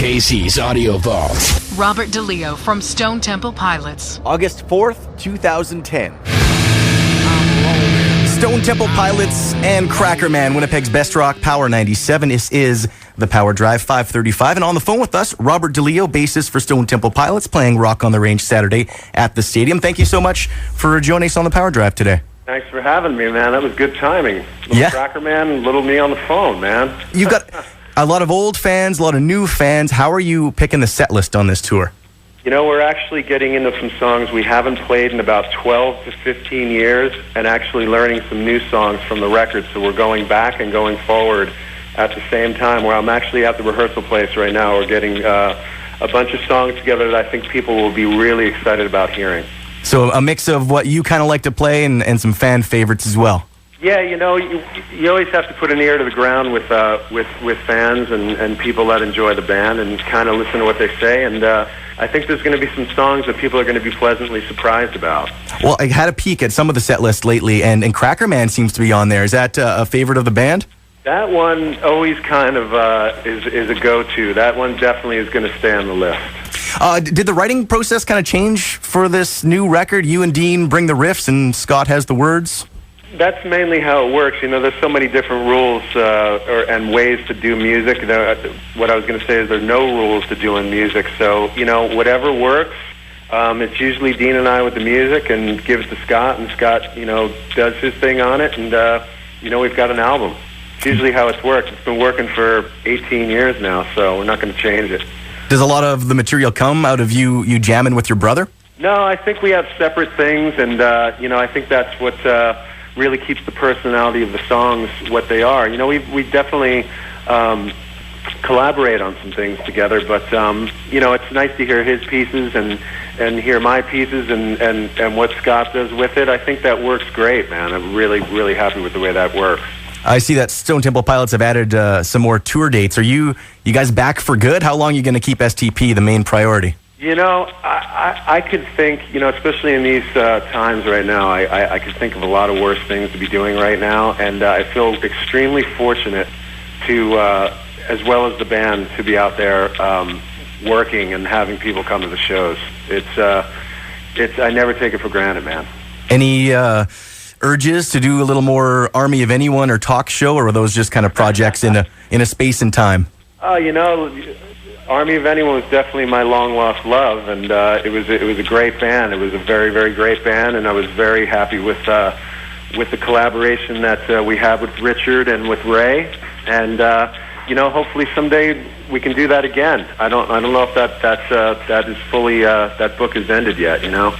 KC's Audio Vault. Robert DeLeo from Stone Temple Pilots. August 4th, 2010. Stone Temple Pilots and Cracker Man, Winnipeg's best rock, Power 97. This is the Power Drive 535. And on the phone with us, Robert DeLeo, bassist for Stone Temple Pilots, playing Rock on the Range Saturday at the stadium. Thank you so much for joining us on the Power Drive today. Thanks for having me, man. That was good timing. Little Cracker Man, little me on the phone, man. You've got a lot of old fans, a lot of new fans. How are you picking the set list on this tour? You know, we're actually getting into some songs we haven't played in about 12 to 15 years and actually learning some new songs from the record. So we're going back and going forward at the same time, where I'm actually at the rehearsal place right now. We're getting a bunch of songs together that I think people will be really excited about hearing. So a mix of what you kind of like to play and some fan favorites as well. Yeah, you know, you always have to put an ear to the ground with fans and people that enjoy the band and kind of listen to what they say. And I think there's going to be some songs that people are going to be pleasantly surprised about. Well, I had a peek at some of the set list lately, and Cracker Man seems to be on there. Is that a favorite of the band? That one always kind of is a go-to. That one definitely is going to stay on the list. Did the writing process kind of change for this new record? You and Dean bring the riffs and Scott has the words? That's mainly how it works. You know, there's so many different rules and ways to do music. What I was going to say is there are no rules to doing music. So, you know, whatever works, it's usually Dean and I with the music and give it to Scott, and Scott, you know, does his thing on it, and, you know, we've got an album. It's usually how it's worked. It's been working for 18 years now, so we're not going to change it. Does a lot of the material come out of you jamming with your brother? No, I think we have separate things, and, you know, I think that's what really keeps the personality of the songs what they are. You know, we definitely collaborate on some things together, but, you know, it's nice to hear his pieces and hear my pieces and what Scott does with it. I think that works great, man. I'm really, really happy with the way that works. I see that Stone Temple Pilots have added some more tour dates. Are you guys back for good? How long are you going to keep STP the main priority? You know, I could think, you know, especially in these times right now, I could think of a lot of worse things to be doing right now, and I feel extremely fortunate to, as well as the band, to be out there working and having people come to the shows. I never take it for granted, man. Any urges to do a little more Army of Anyone or talk show, or were those just kind of projects in a space and time? You know, Army of Anyone was definitely my long-lost love, and it was a great band. It was a very, very great band, and I was very happy with the collaboration that we had with Richard and with Ray. And you know, hopefully someday we can do that again. I don't know if that is fully that book is ended yet. You know.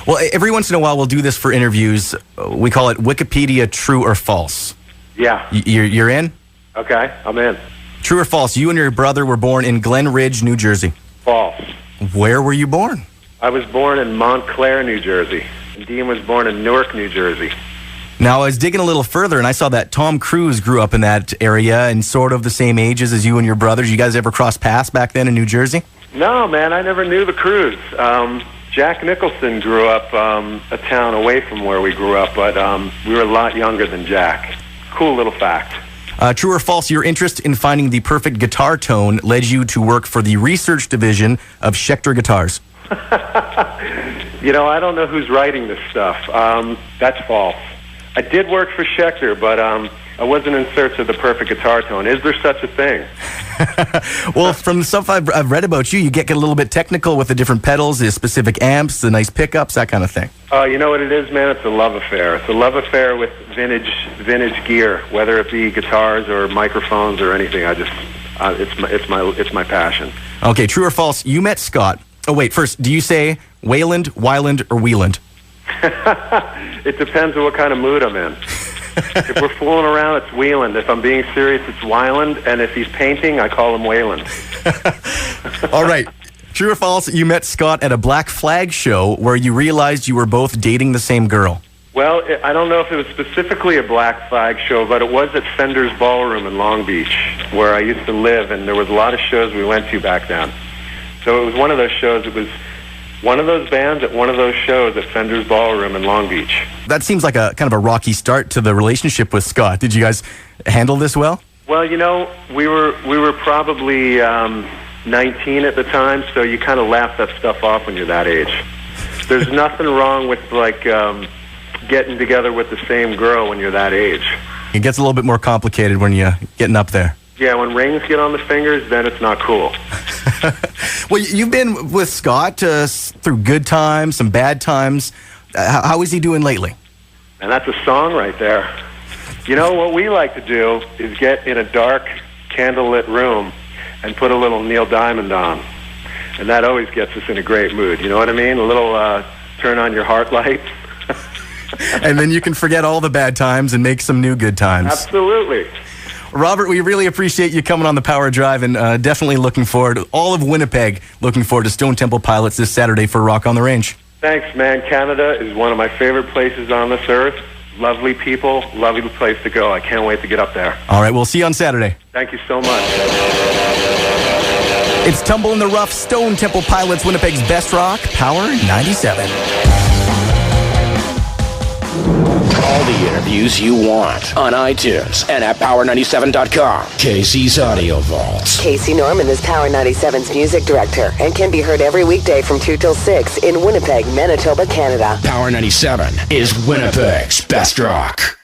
Well, every once in a while we'll do this for interviews. We call it Wikipedia True or False. Yeah. You're in? Okay, I'm in. True or false, you and your brother were born in Glen Ridge, New Jersey? False. Where were you born? I was born in Montclair, New Jersey. And Dean was born in Newark, New Jersey. Now, I was digging a little further, and I saw that Tom Cruise grew up in that area and sort of the same ages as you and your brothers. You guys ever cross paths back then in New Jersey? No, man, I never knew the Cruise. Jack Nicholson grew up a town away from where we grew up, but we were a lot younger than Jack. Cool little fact. True or false, your interest in finding the perfect guitar tone led you to work for the research division of Schecter Guitars? You know, I don't know who's writing this stuff. That's false. I did work for Schecter, but I wasn't in search of the perfect guitar tone. Is there such a thing? Well, from the stuff I've read about you, you get a little bit technical with the different pedals, the specific amps, the nice pickups, that kind of thing. You know what it is, man? It's a love affair. It's a love affair with vintage gear, whether it be guitars or microphones or anything. It's my passion. Okay, true or false? You met Scott. Oh wait, first, do you say Wayland, Wyland, or Wieland? It depends on what kind of mood I'm in. If we're fooling around, it's Wieland. If I'm being serious, it's Wyland. And if he's painting, I call him Wayland. All right. True or false, you met Scott at a Black Flag show where you realized you were both dating the same girl? Well, I don't know if it was specifically a Black Flag show, but it was at Fender's Ballroom in Long Beach, where I used to live, and there was a lot of shows we went to back then. So it was one of those shows. It was one of those bands at one of those shows at Fender's Ballroom in Long Beach. That seems like a kind of a rocky start to the relationship with Scott. Did you guys handle this well? Well, you know, we were probably 19 at the time, so you kind of laugh that stuff off when you're that age. There's nothing wrong with, like, getting together with the same girl when you're that age. It gets a little bit more complicated when you're getting up there. Yeah, when rings get on the fingers, then it's not cool. Well, you've been with Scott through good times, some bad times. How is he doing lately? And that's a song right there. You know, what we like to do is get in a dark, candlelit room and put a little Neil Diamond on. And that always gets us in a great mood. You know what I mean? A little turn on your heart light. And then you can forget all the bad times and make some new good times. Absolutely. Robert, we really appreciate you coming on the Power Drive, and definitely looking forward, all of Winnipeg, looking forward to Stone Temple Pilots this Saturday for Rock on the Range. Thanks, man. Canada is one of my favorite places on this earth. Lovely people, lovely place to go. I can't wait to get up there. All right, we'll see you on Saturday. Thank you so much. It's Tumble in the Rough, Stone Temple Pilots, Winnipeg's best rock, Power 97. All the interviews you want on iTunes and at power97.com. Casey's Audio Vault. Casey Norman is Power 97's music director and can be heard every weekday from 2 till 6 in Winnipeg, Manitoba, Canada. Power 97 is Winnipeg's best rock.